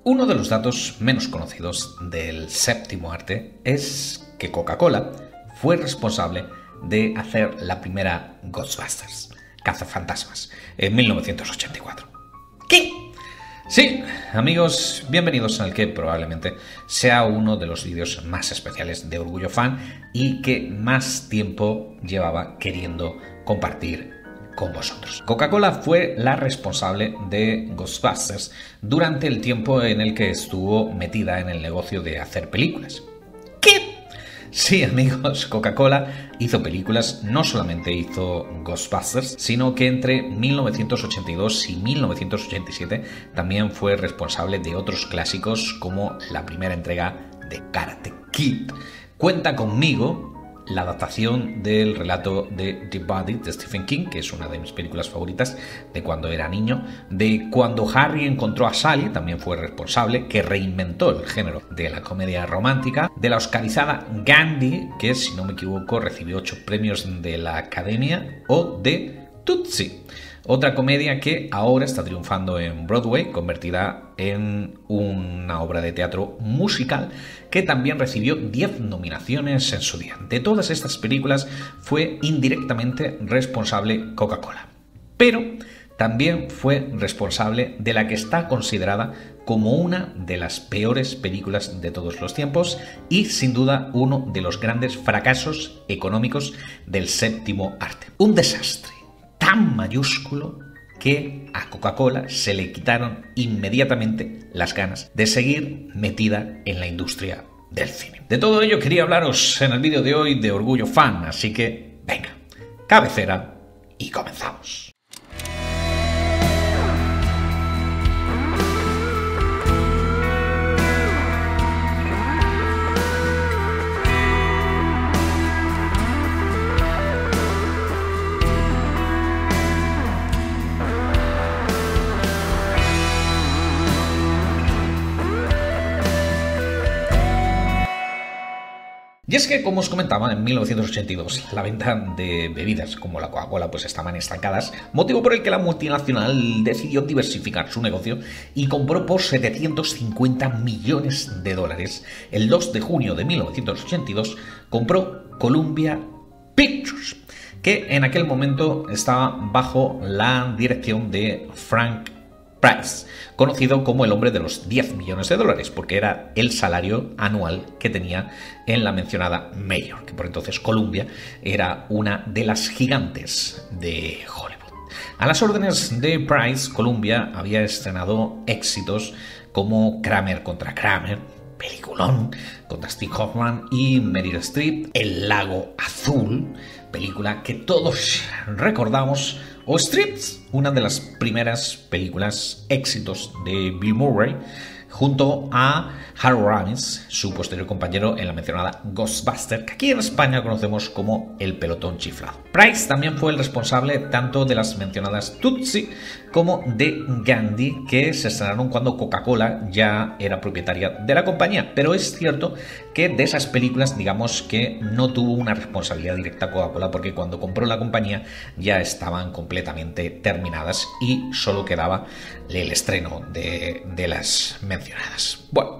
Uno de los datos menos conocidos del séptimo arte es que Coca-Cola fue responsable de hacer la primera Ghostbusters, Cazafantasmas, en 1984. ¿Qué? Sí, amigos, bienvenidos al que probablemente sea uno de los vídeos más especiales de Orgullo Fan y que más tiempo llevaba queriendo compartir con vosotros. Coca-Cola fue la responsable de Ghostbusters durante el tiempo en el que estuvo metida en el negocio de hacer películas. ¿Qué? Sí, amigos, Coca-Cola hizo películas, no solamente hizo Ghostbusters, sino que entre 1982 y 1987 también fue responsable de otros clásicos como la primera entrega de Karate Kid. Cuenta conmigo, la adaptación del relato de The Body de Stephen King, que es una de mis películas favoritas de cuando era niño, de Cuando Harry encontró a Sally, también fue responsable, que reinventó el género de la comedia romántica, de la oscarizada Gandhi, que si no me equivoco recibió 8 premios de la Academia, o de Tootsie, otra comedia que ahora está triunfando en Broadway, convertida en una obra de teatro musical que también recibió 10 nominaciones en su día. De todas estas películas fue indirectamente responsable Coca-Cola, pero también fue responsable de la que está considerada como una de las peores películas de todos los tiempos y sin duda uno de los grandes fracasos económicos del séptimo arte. Un desastre tan mayúsculo que a Coca-Cola se le quitaron inmediatamente las ganas de seguir metida en la industria del cine. De todo ello quería hablaros en el vídeo de hoy de Orgullo Fan, así que venga, cabecera y comenzamos. Y es que, como os comentaba, en 1982 la venta de bebidas como la Coca-Cola pues estaban estancadas, motivo por el que la multinacional decidió diversificar su negocio y compró por 750 millones de dólares. El 2 de junio de 1982 compró Columbia Pictures, que en aquel momento estaba bajo la dirección de Frank Price, conocido como el hombre de los 10 millones de dólares, porque era el salario anual que tenía en la mencionada Mayor, que por entonces Columbia era una de las gigantes de Hollywood. A las órdenes de Price, Columbia había estrenado éxitos como Kramer contra Kramer, peliculón, con Dustin Hoffman y Meryl Streep, El Lago Azul, película que todos recordamos, o Strips, una de las primeras películas éxitos de Bill Murray, junto a Harold Ramis, su posterior compañero en la mencionada Ghostbusters, que aquí en España conocemos como El Pelotón Chiflado. Price también fue el responsable tanto de las mencionadas Tootsie como de Gandhi, que se estrenaron cuando Coca-Cola ya era propietaria de la compañía, pero es cierto que de esas películas, digamos que no tuvo una responsabilidad directa Coca-Cola, porque cuando compró la compañía ya estaban completamente terminadas y solo quedaba el estreno de las mencionadas. Bueno,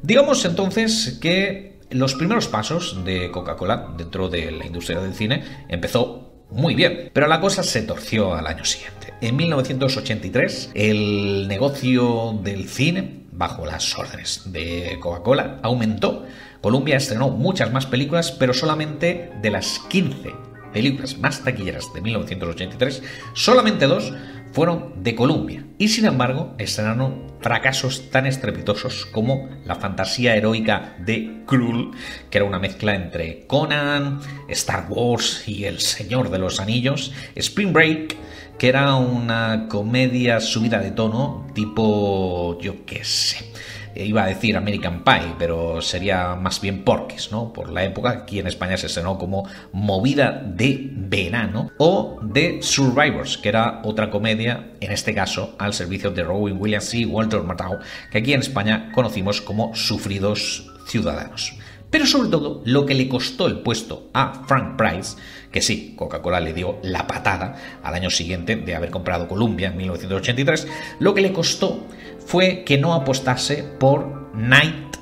digamos entonces que los primeros pasos de Coca-Cola dentro de la industria del cine empezó muy bien, pero la cosa se torció al año siguiente. En 1983, el negocio del cine, bajo las órdenes de Coca-Cola, aumentó. Columbia estrenó muchas más películas, pero solamente de las 15 películas más taquilleras de 1983, solamente 2 fueron de Columbia, y sin embargo estrenaron fracasos tan estrepitosos como La fantasía heroica de Krull, que era una mezcla entre Conan, Star Wars y El Señor de los Anillos, Spring Break, que era una comedia subida de tono tipo, yo qué sé, iba a decir American Pie, pero sería más bien Porky's, ¿no? Por la época, aquí en España se estrenó como Movida de Verano, o The Survivors, que era otra comedia, en este caso al servicio de Robin Williams y Walter Matthau, que aquí en España conocimos como Sufridos Ciudadanos. Pero sobre todo, lo que le costó el puesto a Frank Price, que sí, Coca-Cola le dio la patada al año siguiente de haber comprado Columbia en 1983, lo que le costó fue que no apostase por Night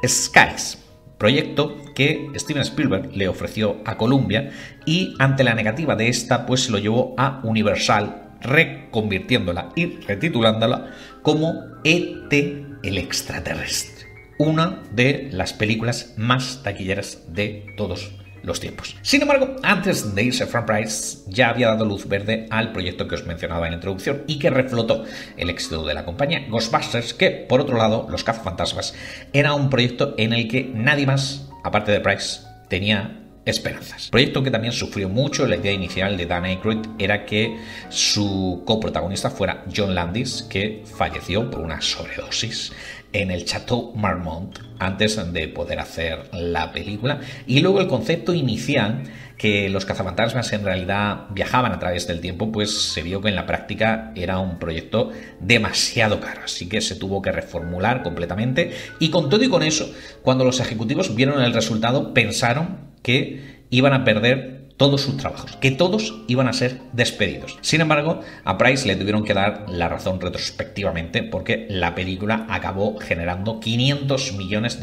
Skies, proyecto que Steven Spielberg le ofreció a Columbia, y ante la negativa de esta pues se lo llevó a Universal, reconvirtiéndola y retitulándola como E.T. el extraterrestre, una de las películas más taquilleras de todos los tiempos. Sin embargo, antes de irse, Frank Price ya había dado luz verde al proyecto que os mencionaba en la introducción y que reflotó el éxito de la compañía, Ghostbusters, que por otro lado, Los Cazafantasmas, era un proyecto en el que nadie más, aparte de Price, tenía esperanzas. Proyecto que también sufrió mucho. La idea inicial de Dan Aykroyd era que su coprotagonista fuera John Landis, que falleció por una sobredosis en el Chateau Marmont antes de poder hacer la película. Y luego el concepto inicial, que los cazafantasmas en realidad viajaban a través del tiempo, pues se vio que en la práctica era un proyecto demasiado caro, así que se tuvo que reformular completamente. Y con todo y con eso, cuando los ejecutivos vieron el resultado, pensaron que iban a perder todos sus trabajos, que todos iban a ser despedidos. Sin embargo, a Price le tuvieron que dar la razón retrospectivamente, porque la película acabó generando $500 millones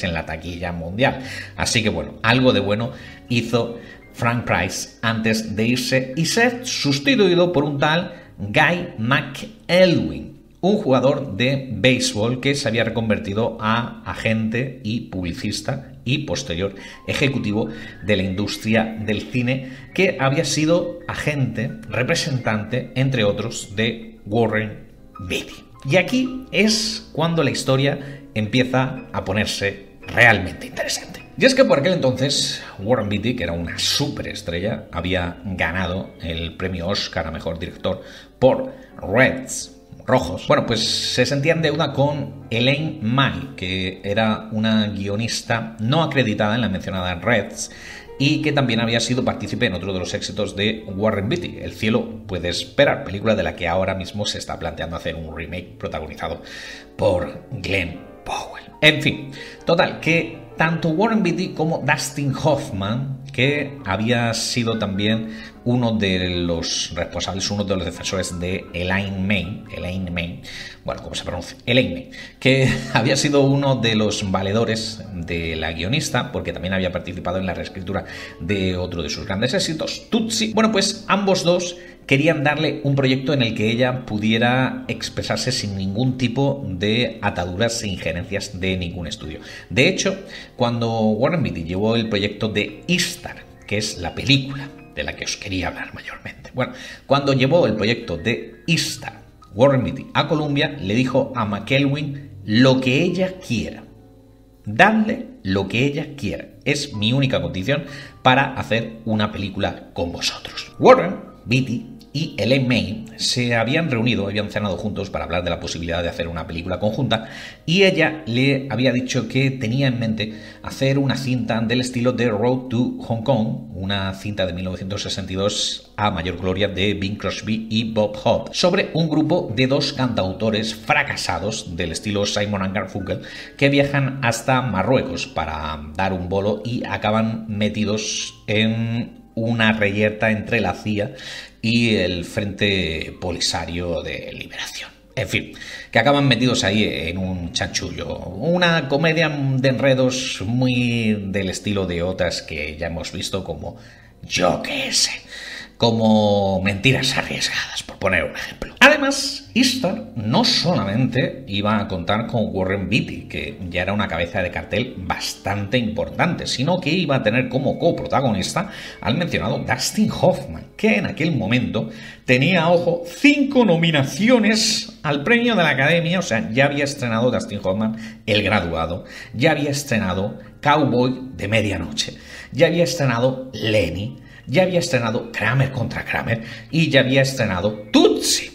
en la taquilla mundial. Así que bueno, algo de bueno hizo Frank Price antes de irse y ser sustituido por un tal Guy McElwin, un jugador de béisbol que se había reconvertido a agente y publicista y posterior ejecutivo de la industria del cine, que había sido agente, representante, entre otros, de Warren Beatty. Y aquí es cuando la historia empieza a ponerse realmente interesante. Y es que por aquel entonces Warren Beatty, que era una superestrella, había ganado el premio Oscar a Mejor Director por Reds, Rojos. Bueno, pues se sentía en deuda con Elaine May, que era una guionista no acreditada en la mencionada Reds y que también había sido partícipe en otro de los éxitos de Warren Beatty, El cielo puede esperar, película de la que ahora mismo se está planteando hacer un remake protagonizado por Glenn Powell. En fin, total, que tanto Warren Beatty como Dustin Hoffman, que había sido también uno de los responsables, uno de los defensores de Elaine May, bueno, ¿cómo se pronuncia? Elaine May, que había sido uno de los valedores de la guionista, porque también había participado en la reescritura de otro de sus grandes éxitos, Tootsie. Bueno, pues ambos dos querían darle un proyecto en el que ella pudiera expresarse sin ningún tipo de ataduras e injerencias de ningún estudio. De hecho, cuando Warren Beatty llevó el proyecto de Ishtar, que es la película de la que os quería hablar mayormente, bueno, cuando llevó el proyecto de Ishtar, Warren Beatty a Columbia, le dijo a McElwin lo que ella quiera. Dadle lo que ella quiera. Es mi única condición para hacer una película con vosotros. Warren Beatty y Elaine May se habían reunido, habían cenado juntos para hablar de la posibilidad de hacer una película conjunta, y ella le había dicho que tenía en mente hacer una cinta del estilo de Road to Hong Kong, una cinta de 1962 a mayor gloria de Bing Crosby y Bob Hope, sobre un grupo de dos cantautores fracasados del estilo Simon and Garfunkel que viajan hasta Marruecos para dar un bolo y acaban metidos en una reyerta entre la CIA y el Frente Polisario de Liberación. En fin, que acaban metidos ahí en un chanchullo. Una comedia de enredos muy del estilo de otras que ya hemos visto, como, yo qué sé, como Mentiras arriesgadas, por poner un ejemplo. Además, Ishtar no solamente iba a contar con Warren Beatty, que ya era una cabeza de cartel bastante importante, sino que iba a tener como coprotagonista al mencionado Dustin Hoffman, que en aquel momento tenía, ojo, 5 nominaciones al premio de la Academia. O sea, ya había estrenado Dustin Hoffman El Graduado, ya había estrenado Cowboy de Medianoche, ya había estrenado Lenny, ya había estrenado Kramer contra Kramer y ya había estrenado Tootsie.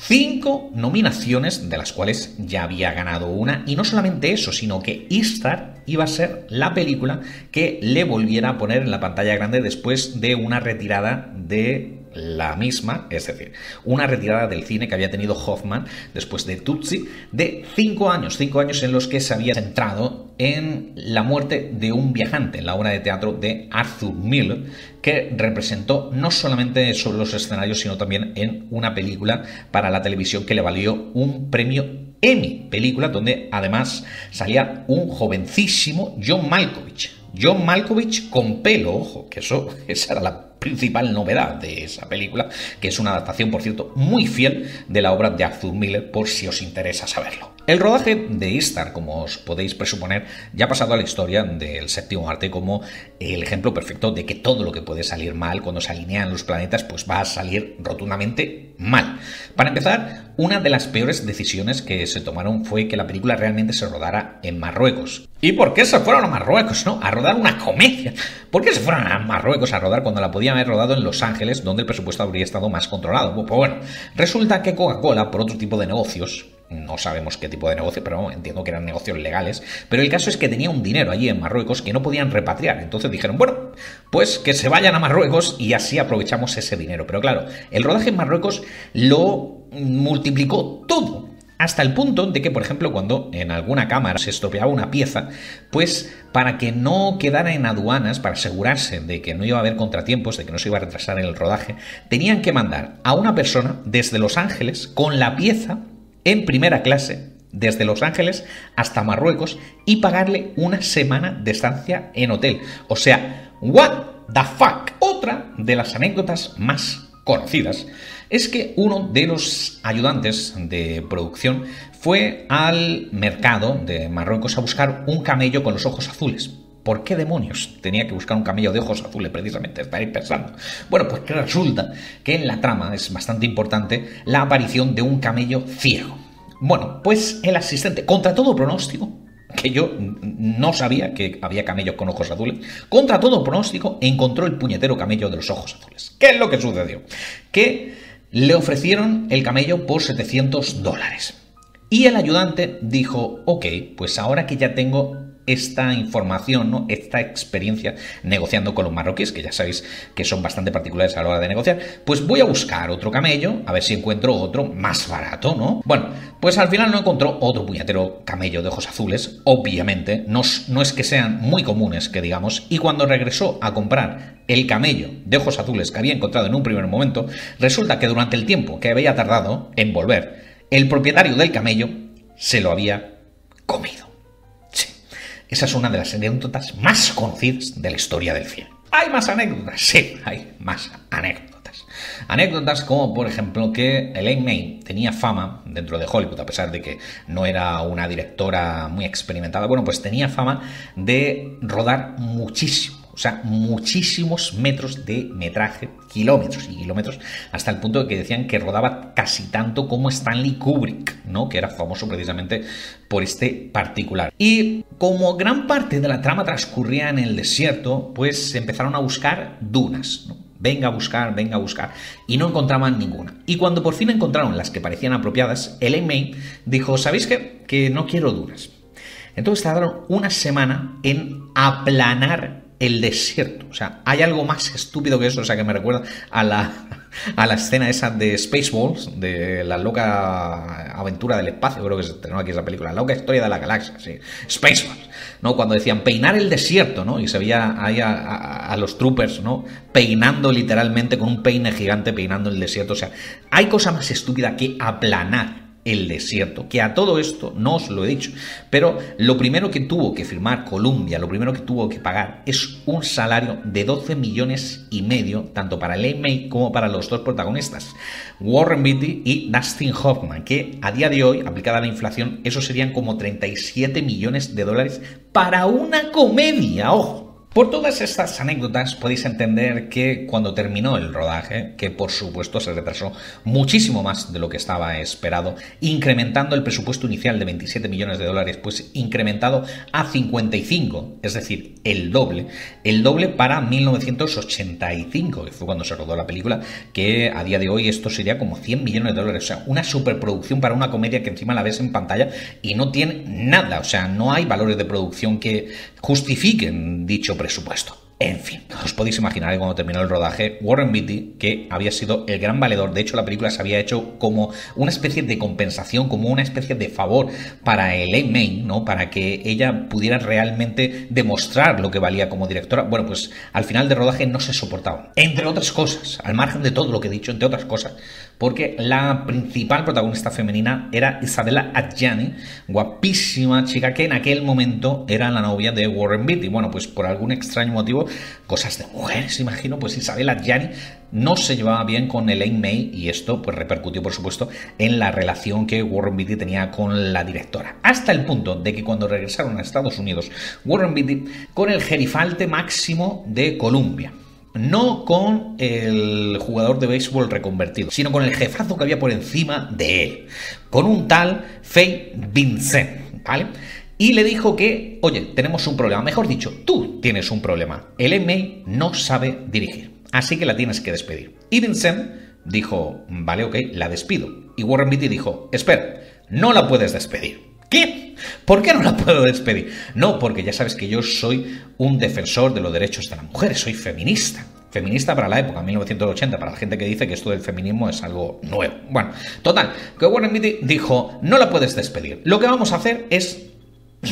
5 nominaciones, de las cuales ya había ganado una, y no solamente eso, sino que Ishtar iba a ser la película que le volviera a poner en la pantalla grande después de una retirada de la misma, es decir, una retirada del cine que había tenido Hoffman después de Tootsie de 5 años en los que se había centrado en la muerte de un viajante, en la obra de teatro de Arthur Miller, que representó no solamente sobre los escenarios, sino también en una película para la televisión que le valió un premio Emmy, película donde además salía un jovencísimo John Malkovich. John Malkovich con pelo, ojo, que esa era la principal novedad de esa película, que es una adaptación, por cierto, muy fiel de la obra de Arthur Miller, por si os interesa saberlo. El rodaje de Ishtar, como os podéis presuponer, ya ha pasado a la historia del séptimo arte como el ejemplo perfecto de que todo lo que puede salir mal cuando se alinean los planetas, pues va a salir rotundamente mal. Para empezar, una de las peores decisiones que se tomaron fue que la película realmente se rodara en Marruecos. ¿Y por qué se fueron a Marruecos, no? A rodar una comedia. ¿Por qué se fueron a Marruecos a rodar cuando la podían haber rodado en Los Ángeles, donde el presupuesto habría estado más controlado? Pues bueno, resulta que Coca-Cola, por otro tipo de negocios, no sabemos qué tipo de negocio, pero entiendo que eran negocios legales, pero el caso es que tenía un dinero allí en Marruecos que no podían repatriar. Entonces dijeron, bueno, pues que se vayan a Marruecos y así aprovechamos ese dinero. Pero claro, el rodaje en Marruecos lo multiplicó todo. Hasta el punto de que, por ejemplo, cuando en alguna cámara se estropeaba una pieza, pues para que no quedara en aduanas, para asegurarse de que no iba a haber contratiempos, de que no se iba a retrasar en el rodaje, tenían que mandar a una persona desde Los Ángeles con la pieza en primera clase, desde Los Ángeles hasta Marruecos, y pagarle una semana de estancia en hotel. O sea, what the fuck. Otra de las anécdotas más conocidas es que uno de los ayudantes de producción fue al mercado de Marruecos a buscar un camello con los ojos azules. ¿Por qué demonios tenía que buscar un camello de ojos azules precisamente? Estaréis pensando. Bueno, pues que resulta que en la trama es bastante importante la aparición de un camello ciego. Bueno, pues el asistente, contra todo pronóstico, que yo no sabía que había camellos con ojos azules, contra todo pronóstico encontró el puñetero camello de los ojos azules. ¿Qué es lo que sucedió? Que le ofrecieron el camello por $700. Y el ayudante dijo, ok, pues ahora que ya tengo esta información, ¿no?, esta experiencia negociando con los marroquíes, que ya sabéis que son bastante particulares a la hora de negociar, pues voy a buscar otro camello, a ver si encuentro otro más barato, ¿no? Bueno, pues al final no encontró otro puñetero camello de ojos azules, obviamente, no es que sean muy comunes, que digamos, y cuando regresó a comprar el camello de ojos azules que había encontrado en un primer momento, resulta que durante el tiempo que había tardado en volver, el propietario del camello se lo había comido. Esa es una de las anécdotas más conocidas de la historia del cine. ¿Hay más anécdotas? Sí, hay más anécdotas. Anécdotas como, por ejemplo, que Elaine May tenía fama dentro de Hollywood, a pesar de que no era una directora muy experimentada. Bueno, pues tenía fama de rodar muchísimo. O sea, muchísimos metros de metraje, kilómetros y kilómetros, hasta el punto de que decían que rodaba casi tanto como Stanley Kubrick, ¿no?, que era famoso precisamente por este particular. Y como gran parte de la trama transcurría en el desierto, pues empezaron a buscar dunas, ¿no? Venga a buscar, y no encontraban ninguna. Y cuando por fin encontraron las que parecían apropiadas, Elaine May dijo, ¿sabéis qué? Que no quiero dunas. Entonces tardaron una semana en aplanar el desierto. O sea, hay algo más estúpido que eso. O sea, que me recuerda a la escena esa de Spaceballs, de la loca aventura del espacio, creo que se estrenó aquí esa película, la loca historia de la galaxia, sí, Spaceballs, ¿no? Cuando decían peinar el desierto, ¿no? Y se veía ahí a los troopers, ¿no?, peinando literalmente con un peine gigante, peinando el desierto. O sea, hay cosa más estúpida que aplanar el desierto, que a todo esto no os lo he dicho, pero lo primero que tuvo que firmar Columbia, lo primero que tuvo que pagar es un salario de 12,5 millones, tanto para Elaine May como para los dos protagonistas, Warren Beatty y Dustin Hoffman, que a día de hoy, aplicada la inflación, eso serían como $37 millones para una comedia, ojo. Por todas estas anécdotas podéis entender que cuando terminó el rodaje, que por supuesto se retrasó muchísimo más de lo que estaba esperado, incrementando el presupuesto inicial de $27 millones, pues incrementado a 55, es decir, el doble para 1985, que fue cuando se rodó la película, que a día de hoy esto sería como $100 millones, o sea, una superproducción para una comedia que encima la ves en pantalla y no tiene nada, o sea, no hay valores de producción que justifiquen dicho presupuesto. En fin, os podéis imaginar que cuando terminó el rodaje, Warren Beatty, que había sido el gran valedor, de hecho la película se había hecho como una especie de compensación, como una especie de favor para Elaine May, ¿no?, para que ella pudiera realmente demostrar lo que valía como directora. Bueno, pues al final del rodaje no se soportaban. Entre otras cosas, al margen de todo lo que he dicho, entre otras cosas, porque la principal protagonista femenina era Isabella Adjani, guapísima chica que en aquel momento era la novia de Warren Beatty. Bueno, pues por algún extraño motivo, cosas de mujeres, imagino, pues Isabella Adjani no se llevaba bien con Elaine May y esto pues repercutió, por supuesto, en la relación que Warren Beatty tenía con la directora. Hasta el punto de que cuando regresaron a Estados Unidos, Warren Beatty con el gerifalte máximo de Columbia, no con el jugador de béisbol reconvertido, sino con el jefazo que había por encima de él, con un tal Fay Vincent, ¿vale? Y le dijo que, oye, tenemos un problema, mejor dicho, tú tienes un problema. El May no sabe dirigir, así que la tienes que despedir. Y Vincent dijo, vale, ok, la despido. Y Warren Beatty dijo, espera, no la puedes despedir. ¿Qué? ¿Por qué no la puedo despedir? No, porque ya sabes que yo soy un defensor de los derechos de las mujeres, soy feminista. Feminista para la época, 1980, para la gente que dice que esto del feminismo es algo nuevo. Bueno, total, que Warren Beatty dijo, no la puedes despedir. Lo que vamos a hacer es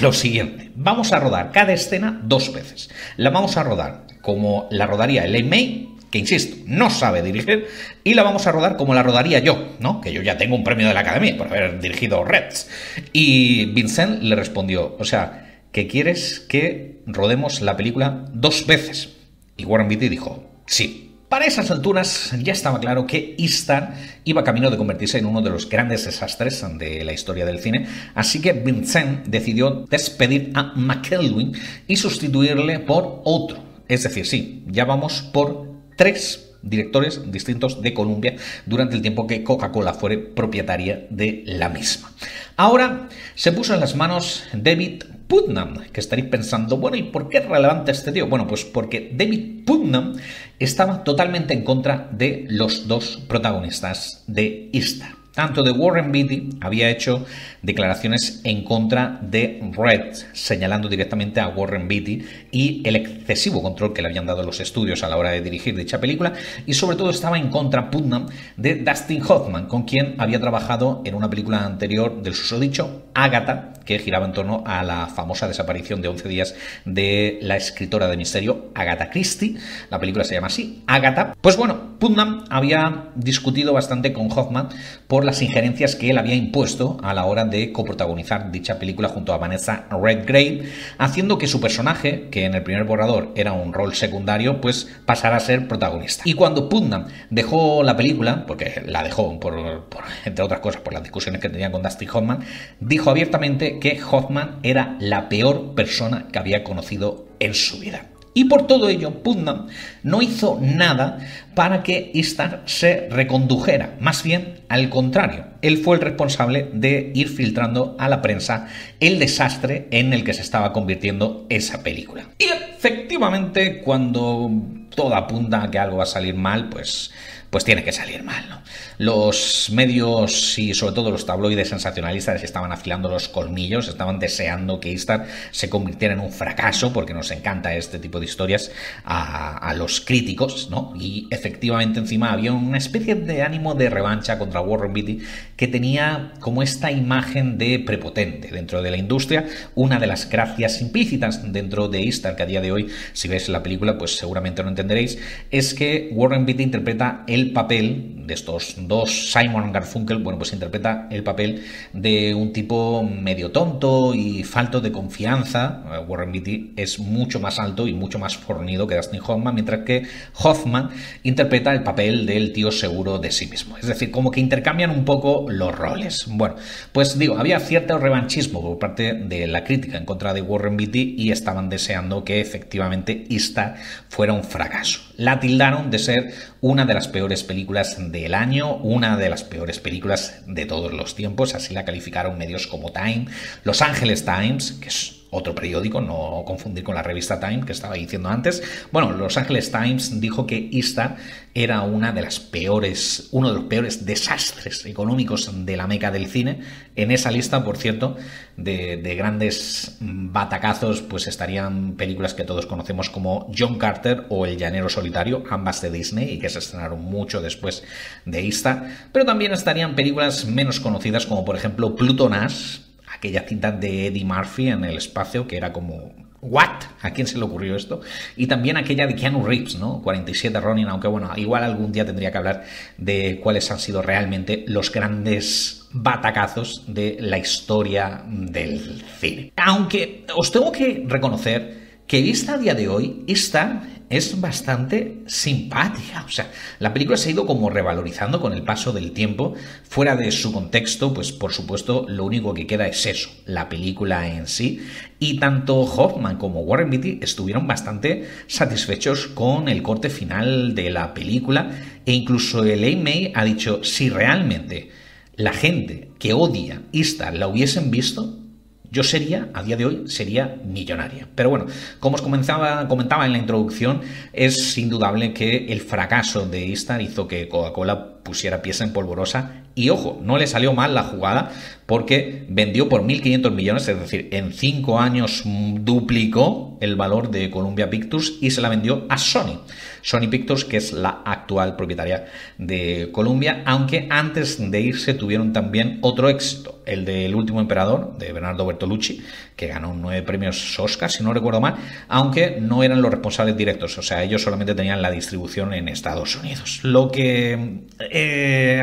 lo siguiente, vamos a rodar cada escena 2 veces. La vamos a rodar como la rodaría Elaine May, que insisto, no sabe dirigir, y la vamos a rodar como la rodaría yo, ¿no? Que yo ya tengo un premio de la Academia por haber dirigido Reds. Y Vincent le respondió, o sea, ¿que quieres que rodemos la película 2 veces? Y Warren Beatty dijo, sí. Para esas alturas ya estaba claro que Eastar iba camino de convertirse en uno de los grandes desastres de la historia del cine, así que Vincent decidió despedir a McElwin y sustituirle por otro. Es decir, sí, ya vamos por 3 directores distintos de Columbia durante el tiempo que Coca-Cola fuera propietaria de la misma. Ahora se puso en las manos David Putnam, que estaréis pensando, bueno, ¿y por qué es relevante este tío? Bueno, pues porque David Putnam estaba totalmente en contra de los 2 protagonistas de Eastar. Tanto de Warren Beatty había hecho declaraciones en contra de Red, señalando directamente a Warren Beatty y el excesivo control que le habían dado los estudios a la hora de dirigir dicha película, y sobre todo estaba en contra Putnam de Dustin Hoffman, con quien había trabajado en una película anterior del susodicho Agatha, que giraba en torno a la famosa desaparición de 11 días de la escritora de misterio Agatha Christie. La película se llama así, Agatha. Pues bueno, Putnam había discutido bastante con Hoffman por las injerencias que él había impuesto a la hora de coprotagonizar dicha película junto a Vanessa Redgrave, haciendo que su personaje, que en el primer borrador era un rol secundario, pues pasara a ser protagonista. Y cuando Putnam dejó la película, porque la dejó entre otras cosas por las discusiones que tenía con Dustin Hoffman, dijo abiertamente que Hoffman era la peor persona que había conocido en su vida. Y por todo ello, Putnam no hizo nada para que Eastar se recondujera. Más bien, al contrario, él fue el responsable de ir filtrando a la prensa el desastre en el que se estaba convirtiendo esa película. Y efectivamente, cuando todo apunta a que algo va a salir mal, pues tiene que salir mal, ¿no? Los medios y sobre todo los tabloides sensacionalistas estaban afilando los colmillos, estaban deseando que Eastar se convirtiera en un fracaso, porque nos encanta este tipo de historias a los críticos, ¿no? Y efectivamente encima había una especie de ánimo de revancha contra Warren Beatty, que tenía como esta imagen de prepotente dentro de la industria. Una de las gracias implícitas dentro de Eastar, que a día de hoy, si veis la película, pues seguramente lo entenderéis, es que Warren Beatty interpreta el papel de estos 2 Simon Garfunkel, bueno, pues interpreta el papel de un tipo medio tonto y falto de confianza. Warren Beatty es mucho más alto y mucho más fornido que Dustin Hoffman, mientras que Hoffman interpreta el papel del tío seguro de sí mismo. Es decir, como que intercambian un poco los roles. Bueno, pues digo, había cierto revanchismo por parte de la crítica en contra de Warren Beatty y estaban deseando que efectivamente Eastar fuera un fracaso. La tildaron de ser una de las peores películas del año, una de las peores películas de todos los tiempos, así la calificaron medios como Time, Los Angeles Times, que es otro periódico, no confundir con la revista Time que estaba diciendo antes. Bueno, Los Angeles Times dijo que Eastar era uno de los peores desastres económicos de la meca del cine. En esa lista, por cierto, de grandes batacazos, pues estarían películas que todos conocemos como John Carter o El Llanero Solitario, ambas de Disney y que se estrenaron mucho después de Eastar, pero también estarían películas menos conocidas como por ejemplo Pluto Nash, aquella cinta de Eddie Murphy en el espacio que era como ¿What? ¿A quién se le ocurrió esto? Y también aquella de Keanu Reeves, ¿no? 47 Ronin, aunque bueno, igual algún día tendría que hablar de cuáles han sido realmente los grandes batacazos de la historia del cine. Aunque os tengo que reconocer que vista a día de hoy, esta es bastante simpática. O sea, la película se ha ido como revalorizando con el paso del tiempo. Fuera de su contexto, pues por supuesto lo único que queda es eso, la película en sí. Y tanto Hoffman como Warren Beatty estuvieron bastante satisfechos con el corte final de la película. E incluso el A-May ha dicho, si realmente la gente que odia Ishtar la hubiesen visto, yo sería, a día de hoy, sería millonaria. Pero bueno, como os comentaba en la introducción, es indudable que el fracaso de Ishtar hizo que Coca-Cola pusiera pies en polvorosa. Y ojo, no le salió mal la jugada porque vendió por 1.500 millones, es decir, en 5 años duplicó el valor de Columbia Pictures y se la vendió a Sony. Sony Pictures, que es la actual propietaria de Columbia, aunque antes de irse tuvieron también otro éxito, el del Último Emperador, de Bernardo Bertolucci, que ganó 9 premios Oscar, si no recuerdo mal, aunque no eran los responsables directos, o sea, ellos solamente tenían la distribución en Estados Unidos. Lo que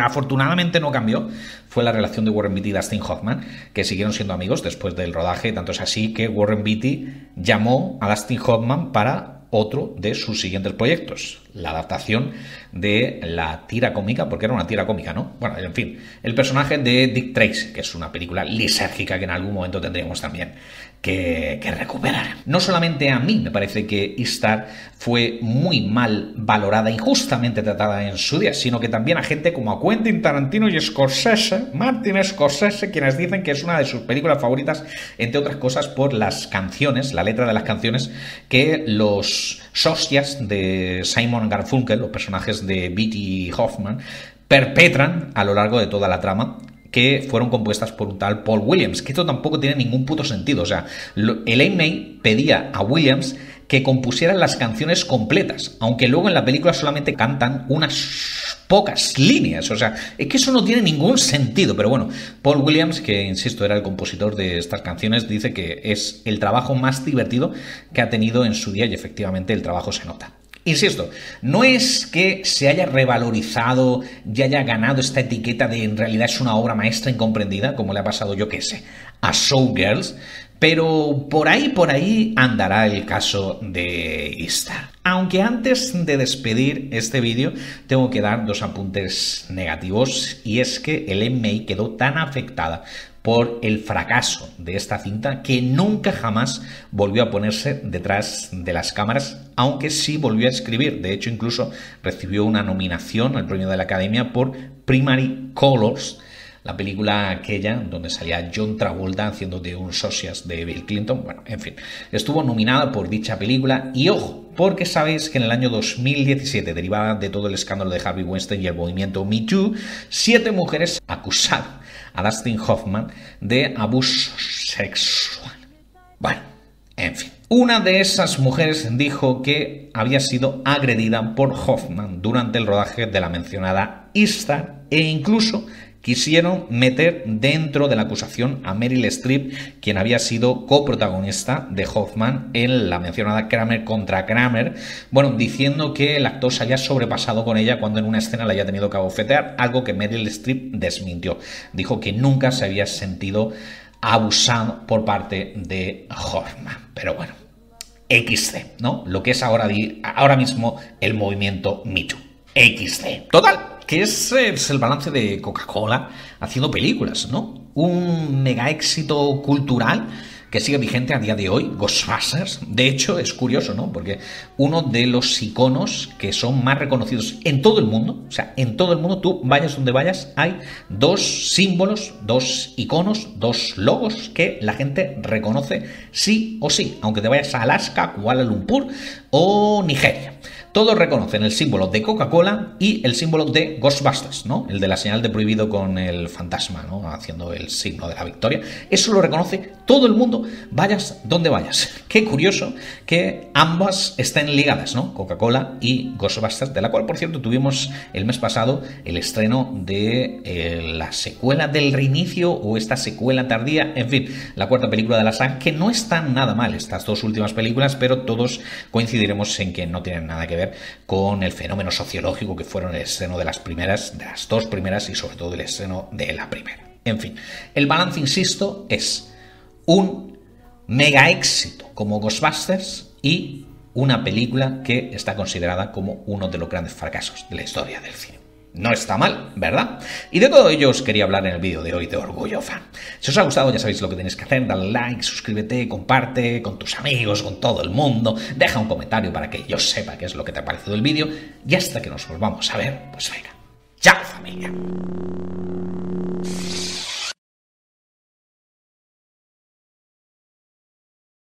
afortunadamente no cambió fue la relación de Warren Beatty y Dustin Hoffman, que siguieron siendo amigos después del rodaje, tanto es así que Warren Beatty llamó a Dustin Hoffman para otro de sus siguientes proyectos, la adaptación de la tira cómica, porque era una tira cómica, ¿no? Bueno, en fin, el personaje de Dick Tracy, que es una película lisérgica que en algún momento tendríamos también que recuperar. No solamente a mí me parece que Ishtar fue muy mal valorada, injustamente tratada en su día, sino que también a gente como a Quentin Tarantino y Martin Scorsese, quienes dicen que es una de sus películas favoritas, entre otras cosas por las canciones, la letra de las canciones que los socias de Simon Garfunkel, los personajes de Beatty y Hoffman, perpetran a lo largo de toda la trama, que fueron compuestas por un tal Paul Williams, que esto tampoco tiene ningún puto sentido. O sea, el A-May pedía a Williams que compusieran las canciones completas, aunque luego en la película solamente cantan unas pocas líneas. O sea, es que eso no tiene ningún sentido. Pero bueno, Paul Williams, que insisto era el compositor de estas canciones, dice que es el trabajo más divertido que ha tenido en su día, y efectivamente el trabajo se nota. Insisto, no es que se haya revalorizado y haya ganado esta etiqueta de en realidad es una obra maestra incomprendida, como le ha pasado, yo qué sé, a Showgirls, pero por ahí andará el caso de Ishtar. Aunque antes de despedir este vídeo, tengo que dar 2 apuntes negativos, y es que el A-May quedó tan afectada por el fracaso de esta cinta que nunca jamás volvió a ponerse detrás de las cámaras, aunque sí volvió a escribir. De hecho, incluso recibió una nominación al premio de la Academia por Primary Colors, la película aquella donde salía John Travolta haciendo de un socias de Bill Clinton. Bueno, en fin, estuvo nominada por dicha película. Y ojo, porque sabéis que en el año 2017, derivada de todo el escándalo de Harvey Weinstein y el movimiento Me Too, 7 mujeres acusaron a Dustin Hoffman de abuso sexual. Bueno, en fin. Una de esas mujeres dijo que había sido agredida por Hoffman durante el rodaje de la mencionada Ishtar, e incluso quisieron meter dentro de la acusación a Meryl Streep, quien había sido coprotagonista de Hoffman en la mencionada Kramer contra Kramer, bueno, diciendo que el actor se había sobrepasado con ella cuando en una escena la había tenido que abofetear, algo que Meryl Streep desmintió. Dijo que nunca se había sentido abusado por parte de Hoffman. Pero bueno, XD, ¿no? Lo que es ahora mismo el movimiento Me Too. XD. Total, que es el balance de Coca-Cola haciendo películas, ¿no? Un mega éxito cultural que sigue vigente a día de hoy, Ghostbusters. De hecho, es curioso, ¿no? Porque uno de los iconos que son más reconocidos en todo el mundo, o sea, en todo el mundo, tú vayas donde vayas, hay 2 símbolos, 2 iconos, 2 logos que la gente reconoce sí o sí, aunque te vayas a Alaska, Kuala Lumpur o Nigeria. Todos reconocen el símbolo de Coca-Cola y el símbolo de Ghostbusters, ¿no? El de la señal de prohibido con el fantasma, ¿no? Haciendo el signo de la victoria. Eso lo reconoce todo el mundo, vayas donde vayas. Qué curioso que ambas estén ligadas, ¿no? Coca-Cola y Ghostbusters, de la cual, por cierto, tuvimos el mes pasado el estreno de la secuela del reinicio o esta secuela tardía, en fin, la cuarta película de la saga, que no están nada mal estas dos últimas películas, pero todos coincidiremos en que no tienen nada que ver con el fenómeno sociológico que fueron el estreno de las primeras, de las dos primeras y sobre todo el estreno de la primera. En fin, el balance, insisto, es un mega éxito como Ghostbusters y una película que está considerada como uno de los grandes fracasos de la historia del cine. No está mal, ¿verdad? Y de todo ello os quería hablar en el vídeo de hoy de Orgullo Fan. Si os ha gustado ya sabéis lo que tenéis que hacer, dale like, suscríbete, comparte con tus amigos, con todo el mundo, deja un comentario para que yo sepa qué es lo que te ha parecido el vídeo y hasta que nos volvamos a ver, pues venga, ¡chao familia!